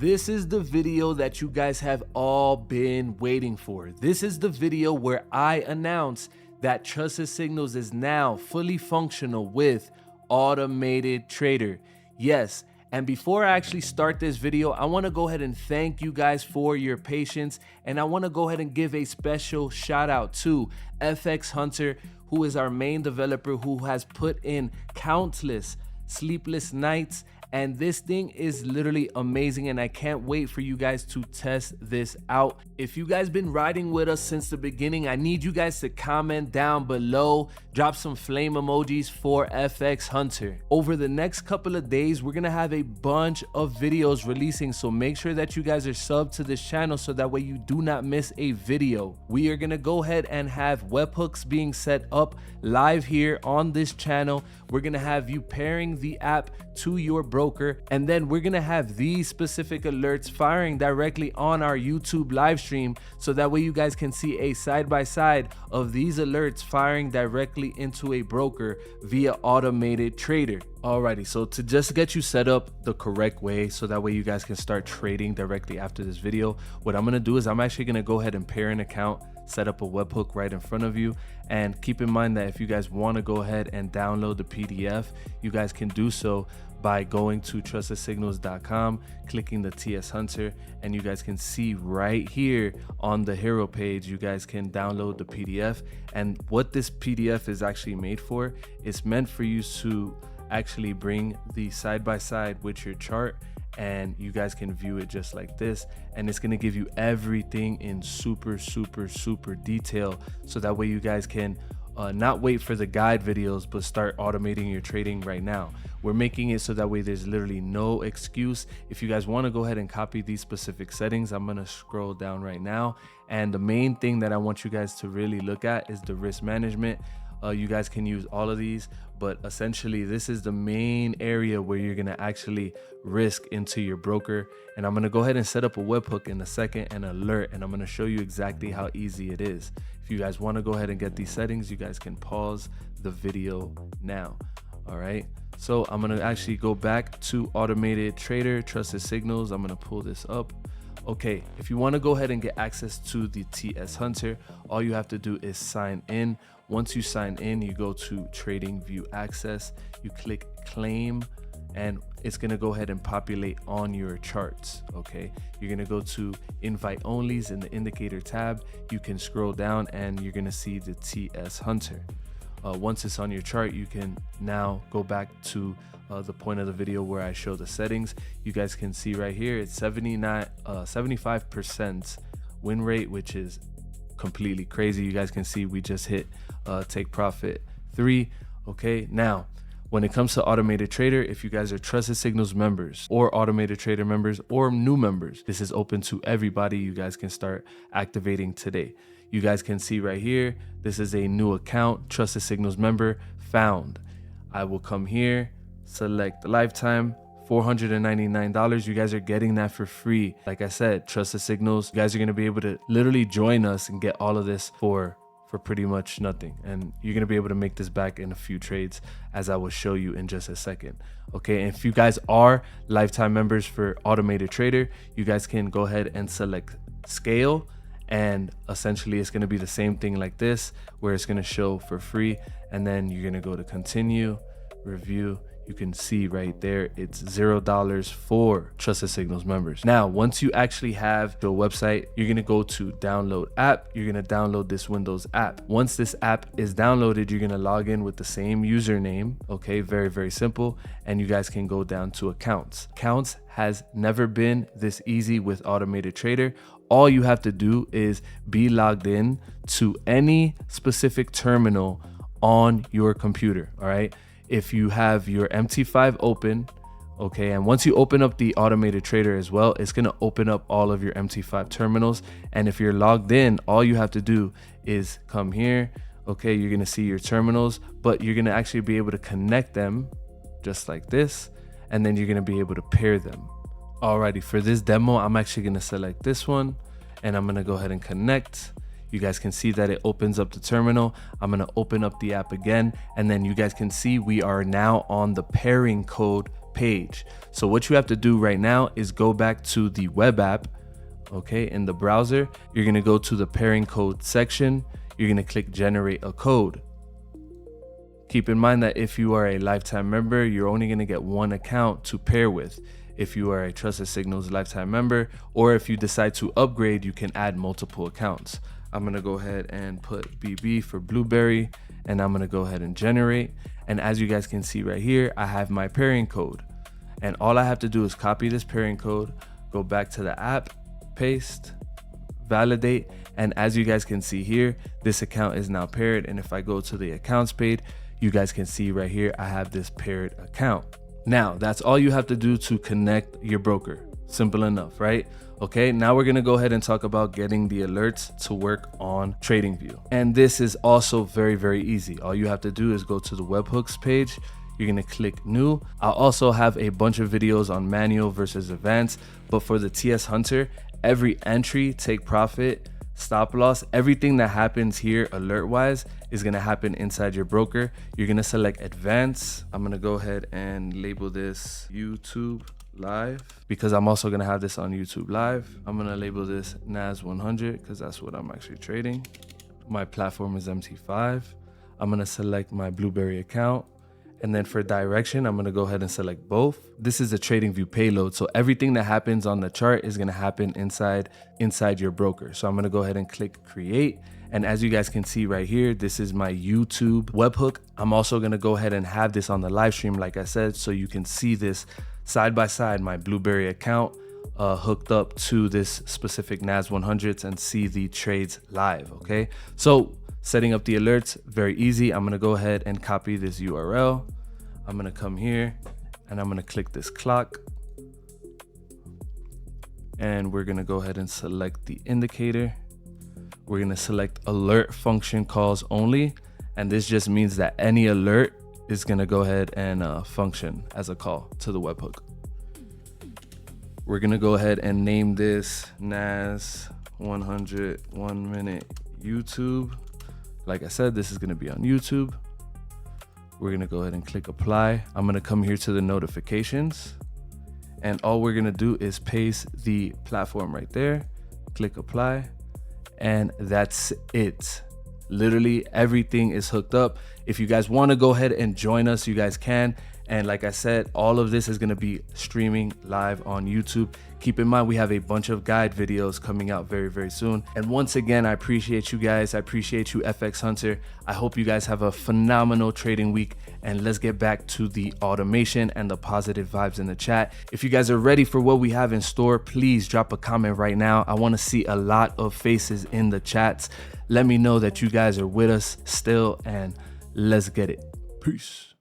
This is the video that you guys have all been waiting for. This is the video where I announce that Trusted Signals is now fully functional with AutomatedTrader. Yes, and before I actually start this video, I want to go ahead and thank you guys for your patience, and I want to go ahead and give a special shout out to FX Hunter, who is our main developer, who has put in countless sleepless nights, and this thing is literally amazing, and I can't wait for you guys to test this out. If you guys been riding with us since the beginning, I need you guys to comment down below, drop some flame emojis for FX Hunter. Over the next couple of days, we're gonna have a bunch of videos releasing, so make sure that you guys are subbed to this channel so that way you do not miss a video. We are gonna go ahead and have webhooks being set up live here on this channel. We're gonna have you pairing the app to your broker, and then we're gonna have these specific alerts firing directly on our YouTube live stream, so that way you guys can see a side-by-side of these alerts firing directly into a broker via AutomatedTrader. Alrighty, so to just get you set up the correct way so that way you guys can start trading directly after this video, what I'm gonna do is I'm actually gonna go ahead and pair an account, set up a webhook right in front of you, and keep in mind that if you guys want to go ahead and download the PDF, you guys can do so by going to trustedsignals.com, clicking the TS Hunter, and you guys can see right here on the hero page, you guys can download the PDF. And what this PDF is actually made for, it's meant for you to actually bring the side-by-side with your chart, and you guys can view it just like this, and it's going to give you everything in super detail, so that way you guys can not wait for the guide videos but start automating your trading right now. We're making it so that way there's literally no excuse. If you guys want to go ahead and copy these specific settings, I'm going to scroll down right now, and the main thing that I want you guys to really look at is the risk management. You guys can use all of these, but essentially this is the main area where you're gonna actually risk into your broker. And I'm gonna go ahead and set up a webhook in a second and alert, and I'm gonna show you exactly how easy it is. If you guys wanna go ahead and get these settings, you guys can pause the video now. All right, so I'm gonna actually go back to AutomatedTrader, Trusted Signals. I'm gonna pull this up. Okay, if you want to go ahead and get access to the TS Hunter, all you have to do is sign in. Once you sign in, you go to TradingView Access, you click claim, and it's going to go ahead and populate on your charts. Okay, you're going to go to invite onlys in the indicator tab. You can scroll down and you're going to see the TS Hunter. Once it's on your chart, you can now go back to the point of the video where I show the settings. You guys can see right here, it's 75% win rate, which is completely crazy. You guys can see we just hit take profit 3. Okay, now when it comes to AutomatedTrader, if you guys are Trusted Signals members or AutomatedTrader members or new members, this is open to everybody. You guys can start activating today. You guys can see right here, this is a new account, Trusted Signals member found. I will come here, select lifetime, $499. You guys are getting that for free. Like I said, Trusted Signals, you guys are going to be able to literally join us and get all of this for pretty much nothing, and you're going to be able to make this back in a few trades, as I will show you in just a second. Okay, and if you guys are lifetime members for AutomatedTrader, you guys can go ahead and select scale, and essentially it's going to be the same thing like this, where it's going to show for free, and then you're going to go to continue, review. You can see right there, it's $0 for Trusted Signals members. Now, once you actually have the website, you're gonna go to download app. You're gonna download this Windows app. Once this app is downloaded, you're gonna log in with the same username. Okay, very simple. And you guys can go down to accounts. Accounts has never been this easy with AutomatedTrader. All you have to do is be logged in to any specific terminal on your computer. All right. If you have your MT5 open, okay, and once you open up the AutomatedTrader as well, it's gonna open up all of your MT5 terminals. And if you're logged in, all you have to do is come here. Okay, you're gonna see your terminals, but you're gonna actually be able to connect them just like this, and then you're gonna be able to pair them. Alrighty, for this demo, I'm actually gonna select this one, and I'm gonna go ahead and connect. You guys can see that it opens up the terminal. I'm gonna open up the app again, and then you guys can see we are now on the pairing code page. So what you have to do right now is go back to the web app. Okay, in the browser, you're gonna go to the pairing code section. You're gonna click generate a code. Keep in mind that if you are a lifetime member, you're only gonna get one account to pair with. If you are a Trusted Signals lifetime member, or if you decide to upgrade, you can add multiple accounts. I'm gonna go ahead and put BB for Blueberry, and I'm gonna go ahead and generate. And as you guys can see right here, I have my pairing code. And all I have to do is copy this pairing code, go back to the app, paste, validate. And as you guys can see here, this account is now paired. And if I go to the accounts page, you guys can see right here, I have this paired account. Now, that's all you have to do to connect your broker. Simple enough, right? Okay, now we're gonna go ahead and talk about getting the alerts to work on TradingView. And this is also very, very easy. All you have to do is go to the webhooks page. You're gonna click new. I'll also have a bunch of videos on manual versus advanced, but for the TS Hunter, every entry, take profit, stop loss, everything that happens here alert wise is gonna happen inside your broker. You're gonna select advanced. I'm gonna go ahead and label this YouTube Live because I'm also gonna have this on YouTube Live. I'm gonna label this NAS 100 because that's what I'm actually trading. My platform is MT5. I'm gonna select my Blueberry account. And then for direction, I'm gonna go ahead and select both. This is a TradingView payload. So everything that happens on the chart is gonna happen inside your broker. So I'm gonna go ahead and click create. And as you guys can see right here, this is my YouTube webhook. I'm also gonna go ahead and have this on the live stream, like I said, so you can see this side by side, my Blueberry account hooked up to this specific NAS 100s and see the trades live, okay? So setting up the alerts, very easy. I'm gonna go ahead and copy this URL. I'm gonna come here and I'm gonna click this clock. And we're gonna go ahead and select the indicator. We're gonna select alert function calls only. And this just means that any alert is gonna go ahead and function as a call to the webhook. We're gonna go ahead and name this NAS 100 1 minute YouTube. Like I said, this is gonna be on YouTube. We're gonna go ahead and click apply. I'm gonna come here to the notifications. And all we're gonna do is paste the platform right there, click apply, and that's it. Literally everything is hooked up. If you guys wanna go ahead and join us, you guys can. And like I said, all of this is gonna be streaming live on YouTube. Keep in mind, we have a bunch of guide videos coming out very, very soon. And once again, I appreciate you guys. I appreciate you, FX Hunter. I hope you guys have a phenomenal trading week. And let's get back to the automation and the positive vibes in the chat. If you guys are ready for what we have in store, please drop a comment right now. I wanna see a lot of faces in the chats. Let me know that you guys are with us still, and let's get it. Peace.